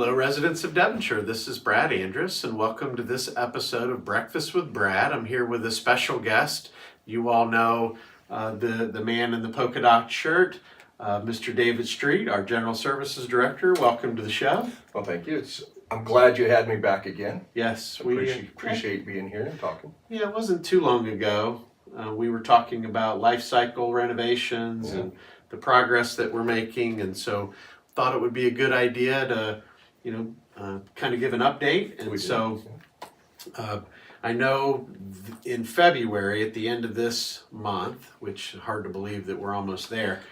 Hello, residents of Devonshire. This is Brad Andrus, and welcome to this episode of Breakfast with Brad. I'm here with a special guest. You all know the man in the polka dot shirt, Mr. David Street, our General Services Director. Welcome to the show. Well, thank you. I'm glad you had me back again. Yes, Appreciate being here and talking. Yeah, it wasn't too long ago. We were talking about life cycle renovations and the progress that we're making, and so thought it would be a good idea to kind of give an update. And I know in February, at the end of this month, which hard to believe that we're almost there,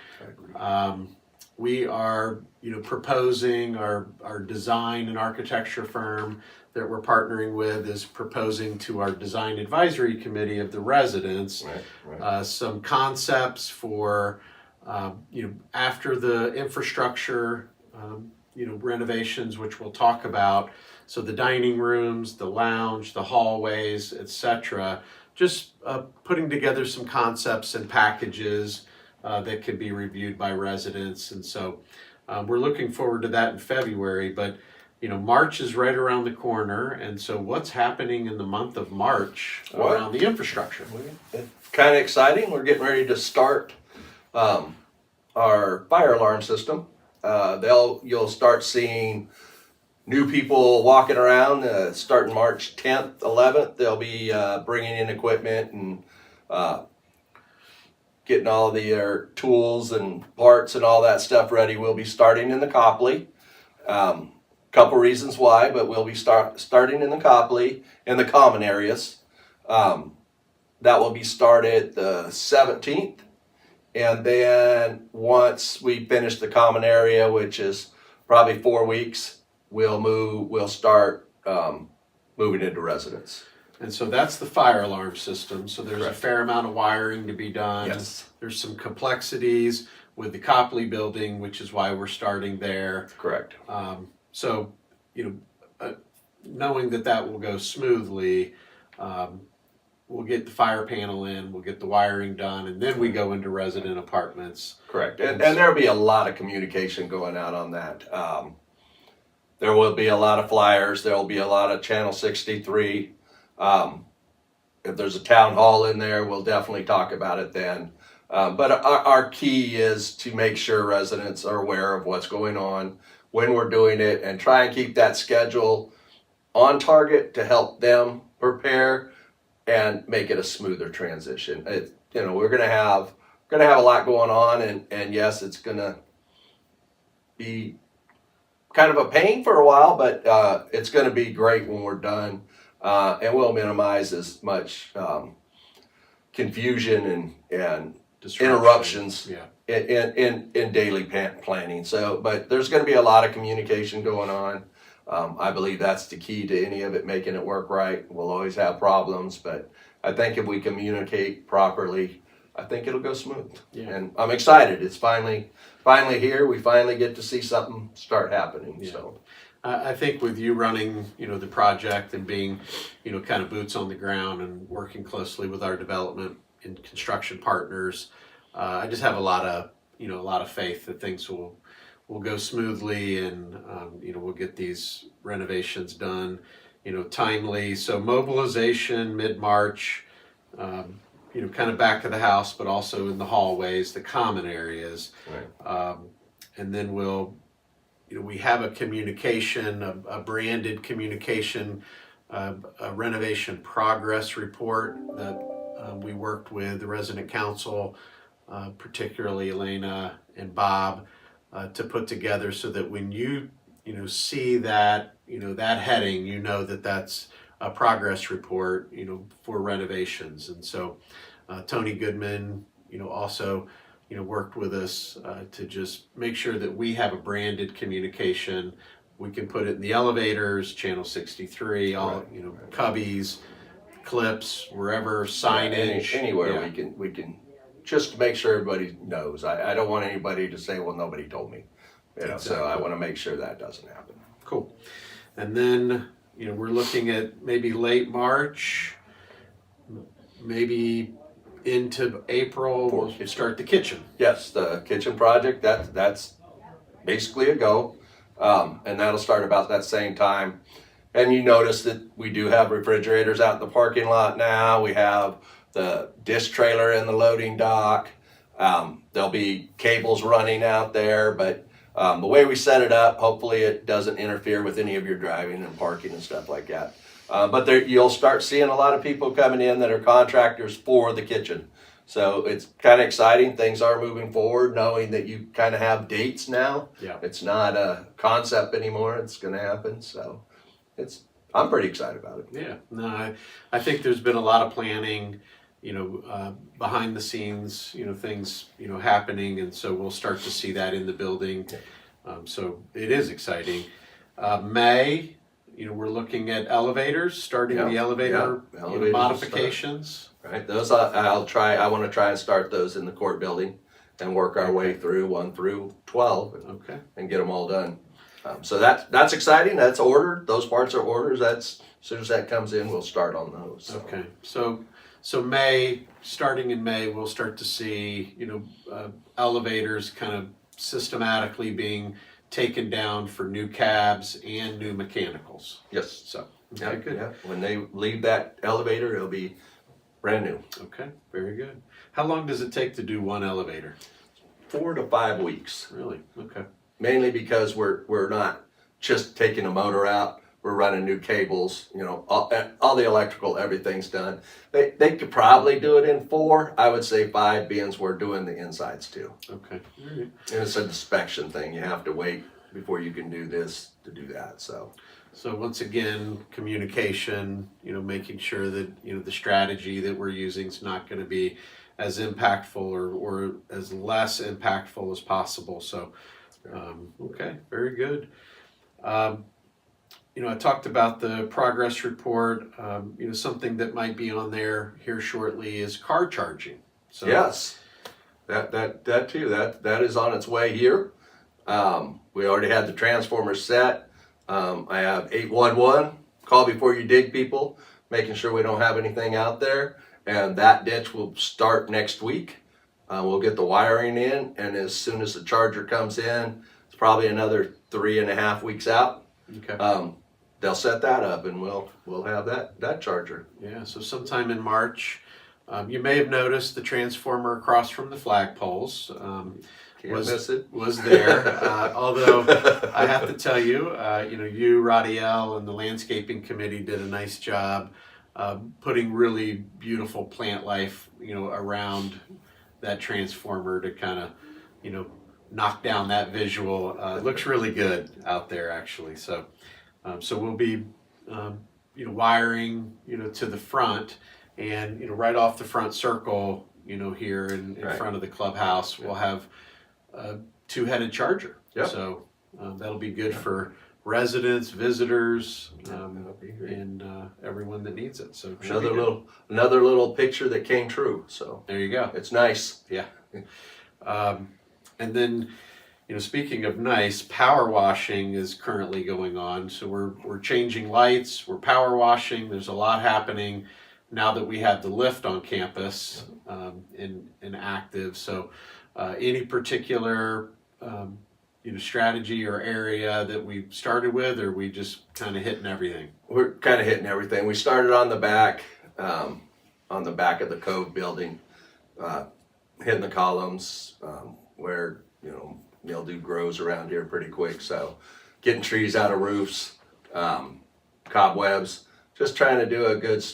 we are proposing our design and architecture firm that we're partnering with is proposing to our design advisory committee of the residents some concepts for after the infrastructure renovations, which we'll talk about. So the dining rooms, the lounge, the hallways, etc. Just putting together some concepts and packages that can be reviewed by residents. And so we're looking forward to that in February. But March is right around the corner. And so what's happening in the month of March around the infrastructure? It's kind of exciting. We're getting ready to start our fire alarm system. You'll start seeing new people walking around starting March 10th, 11th. They'll be bringing in equipment and getting all their tools and parts and all that stuff ready. We'll be starting in the Copley. Couple reasons why, but we'll be starting in the Copley in the common areas. That will be started the 17th. And then once we finish the common area, which is probably 4 weeks, we'll start moving into residence. And so that's the fire alarm system. So there's Correct. a fair amount of wiring to be done. Yes. There's some complexities with the Copley building, which is why we're starting there. Correct. So, knowing that will go smoothly, we'll get the fire panel in, we'll get the wiring done, and then we go into resident apartments. Correct. And there'll be a lot of communication going out on that. There will be a lot of flyers. There will be a lot of Channel 63. If there's a town hall in there, we'll definitely talk about it then. But our key is to make sure residents are aware of what's going on when we're doing it and try and keep that schedule on target to help them prepare and make it a smoother transition. We're gonna have a lot going on, and yes, it's gonna be kind of a pain for a while, but it's gonna be great when we're done, and we'll minimize as much confusion and interruptions in daily planning. So, but there's gonna be a lot of communication going on. I believe that's the key to any of it, making it work right. We'll always have problems, but I think if we communicate properly, I think it'll go smooth. Yeah. And I'm excited. It's finally here. We finally get to see something start happening. Yeah. So I think with you running, the project and being, kind of boots on the ground and working closely with our development and construction partners, I just have a lot of faith that things will go smoothly, and we'll get these renovations done timely. So mobilization mid-March, kind of back of the house, but also in the hallways, the common areas. Right. And then we have a communication, a branded communication, a renovation progress report that we worked with the resident council, particularly Elena and Bob, to put together, so that when you see that that heading, that's a progress report for renovations. And so Tony Goodman also worked with us to just make sure that we have a branded communication. We can put it in the elevators, Channel 63, all cubbies, clips, wherever, signage, anywhere. We can just make sure everybody knows. I don't want anybody to say, well, nobody told me. Exactly. So I want to make sure that doesn't happen. Cool. And then, we're looking at maybe late March, maybe into April, we'll start the kitchen. Yes, the kitchen project, that's basically a go. And that'll start about that same time. And you notice that we do have refrigerators out in the parking lot now. We have the disc trailer in the loading dock. There'll be cables running out there, but the way we set it up, hopefully it doesn't interfere with any of your driving and parking and stuff like that. But you'll start seeing a lot of people coming in that are contractors for the kitchen. So it's kind of exciting. Things are moving forward, knowing that you kind of have dates now. Yeah. It's not a concept anymore. It's going to happen. So I'm pretty excited about it. Yeah. No, I think there's been a lot of planning, behind the scenes, things, happening. And so we'll start to see that in the building. So it is exciting. May, we're looking at elevators, starting the elevator Elevators modifications. Right, those I want to try and start those in the court building and work our way through 1 through 12 and get them all done. So that's exciting. That's ordered. Those parts are orders. That's as soon as that comes in, we'll start on those. So. Okay, so May, starting in May, we'll start to see elevators kind of systematically being taken down for new cabs and new mechanicals. Yes. So okay, good. Yeah. When they leave that elevator, it'll be brand new. Okay, very good. How long does it take to do one elevator? 4 to 5 weeks. Really? Okay. Mainly because we're not just taking a motor out. We're running new cables. All the electrical, everything's done. They could probably do it in 4. I would say 5, being we're doing the insides too. Okay. All right. And it's an inspection thing. You have to wait before you can do this to do that. So once again, communication, making sure that, the strategy that we're using is not going to be as impactful or as less impactful as possible. So, okay, very good. I talked about the progress report. Something that might be on there here shortly is car charging. So yes, that too. That is on its way here. We already had the transformer set. I have 811, call before you dig people, making sure we don't have anything out there. And that ditch will start next week. We'll get the wiring in, and as soon as the charger comes in, it's probably another 3.5 weeks out. Okay. They'll set that up, and we'll have that charger. Yeah, so sometime in March. You may have noticed the transformer across from the flagpoles. Was there. Although I have to tell you, you, Radiel, and the landscaping committee did a nice job putting really beautiful plant life, around that transformer to kind of, knock down that visual. It looks really good out there, actually. So we'll be, wiring, to the front, and right off the front circle, here in front of the clubhouse, we'll have a 2-headed charger. Yep. So that'll be good for residents, visitors, and everyone that needs it. So another little picture that came true. So there you go. It's nice. Yeah. And then, speaking of nice, power washing is currently going on. So we're changing lights, we're power washing. There's a lot happening now that we have the lift on campus and active. So any particular strategy or area that we started with, or we just kind of hitting everything? We're kind of hitting everything. We started on the back of the Cove building, hitting the columns where mildew grows around here pretty quick. So getting trees out of roofs, cobwebs, just trying to do a good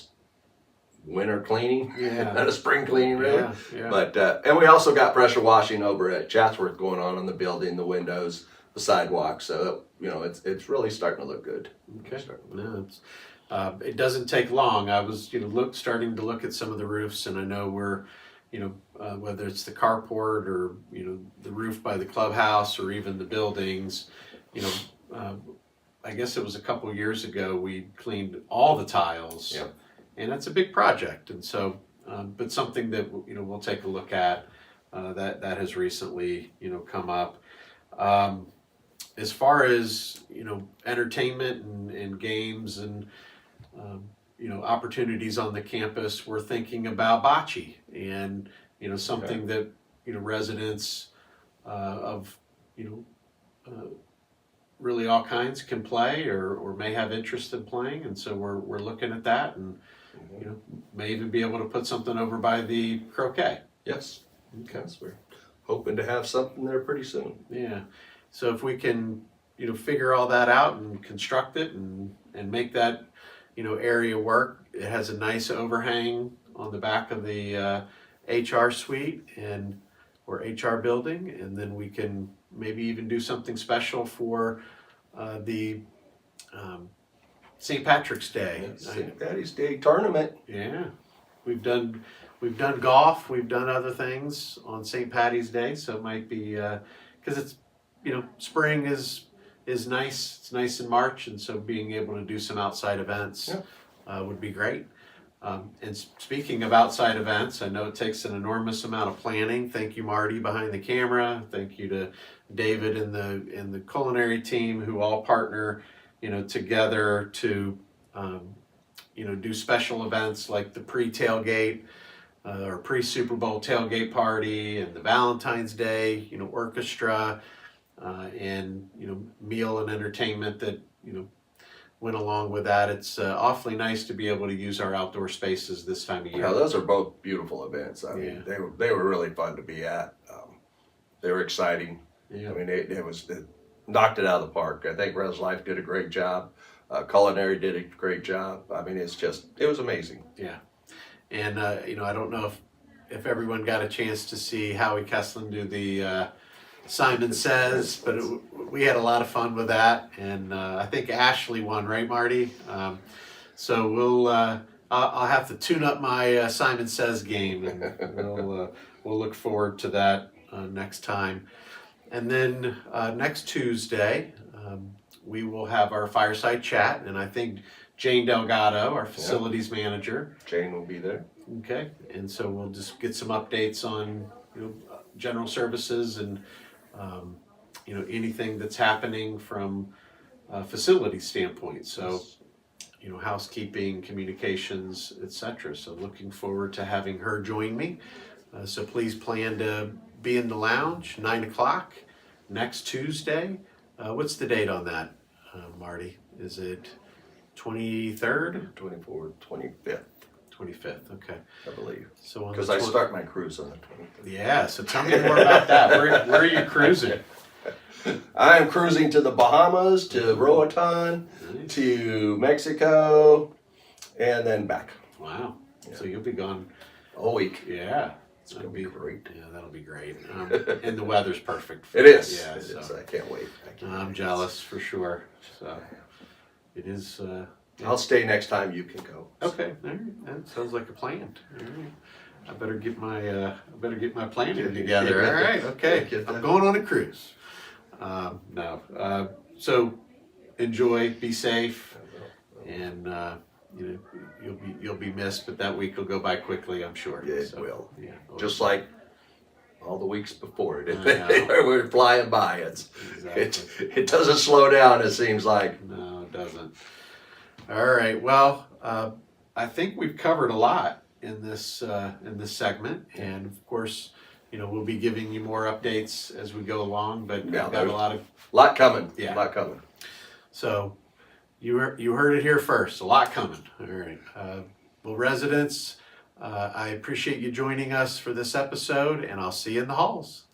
winter cleaning, not a spring cleaning really. Yeah. But and we also got pressure washing over at Chatsworth going on in the building, the windows, the sidewalk. So it's really starting to look good. Okay. No, it doesn't take long. I was starting to look at some of the roofs, and I know we're whether it's the carport or the roof by the clubhouse or even the buildings, I guess it was a couple years ago we cleaned all the tiles. Yep. And that's a big project, and so, but something that we'll take a look at that has recently come up. As far as entertainment and games and opportunities on the campus, we're thinking about bocce and something that residents of really all kinds can play or may have interest in playing, and so we're looking at that, and may even be able to put something over by the croquet. Yes. Okay. Yes, we're hoping to have something there pretty soon. Yeah. So if we can, figure all that out and construct it and make that, area work. It has a nice overhang on the back of the HR suite or HR building, and then we can maybe even do something special for the St. Patrick's Day. St. Patty's Day tournament. Yeah, we've done golf, we've done other things on St. Patty's Day, so it might be because it's spring is nice. It's nice in March, and so being able to do some outside events would be great. And speaking of outside events, I know it takes an enormous amount of planning. Thank you, Marty, behind the camera. Thank you to David and the culinary team who all partner, together to, do special events like the pre-tailgate or pre-Super Bowl tailgate party and the Valentine's Day, orchestra and meal and entertainment that went along with that. It's awfully nice to be able to use our outdoor spaces this time of year. Yeah, those are both beautiful events. I mean, Yeah. they were really fun to be at. They were exciting. Yeah. I mean, it knocked it out of the park. I think Res Life did a great job. Culinary did a great job. I mean, it was amazing. Yeah. And, I don't know if everyone got a chance to see Howie Kesslin do the Simon Says, but we had a lot of fun with that. And I think Ashley won, right, Marty? So I'll have to tune up my Simon Says game, and we'll look forward to that next time. And then next Tuesday, we will have our fireside chat, and I think Jane Delgado, our facilities manager. Jane will be there. Okay, and so we'll just get some updates on general services and anything that's happening from a facility standpoint. So housekeeping, communications, etc. So looking forward to having her join me. So please plan to be in the lounge 9 o'clock next Tuesday. What's the date on that, Marty? Is it 23rd? 24th, 25th, 25th, okay. I believe. So on Because the I start my cruise on the 25th. Yeah, so tell me more about that. Where are you cruising? I am cruising to the Bahamas, to Roatan, Nice. to Mexico, and then back. Wow. So you'll be gone. A week. Yeah. It's going to be great. Yeah, that'll be great. And the weather's perfect. For It is. Yeah, It so is. I can't wait. I'm jealous for sure. So it is. I'll stay next time you can go. Okay. All right. That sounds like a plan. All right. I better get my planning together. All right. Okay. I'm going on a cruise. No. So enjoy. Be safe. And you'll be missed, but that week will go by quickly, I'm sure. Yeah, it will. Yeah. Just like all the weeks before it. I know. We're flying by. Exactly. It doesn't slow down, it seems like. No, it doesn't. All right. Well, I think we've covered a lot in this segment, and of course, we'll be giving you more updates as we go along. But Yeah, we've got a lot coming. Yeah. A lot coming. So you heard it here first. A lot coming. All right. Well, residents, I appreciate you joining us for this episode, and I'll see you in the halls.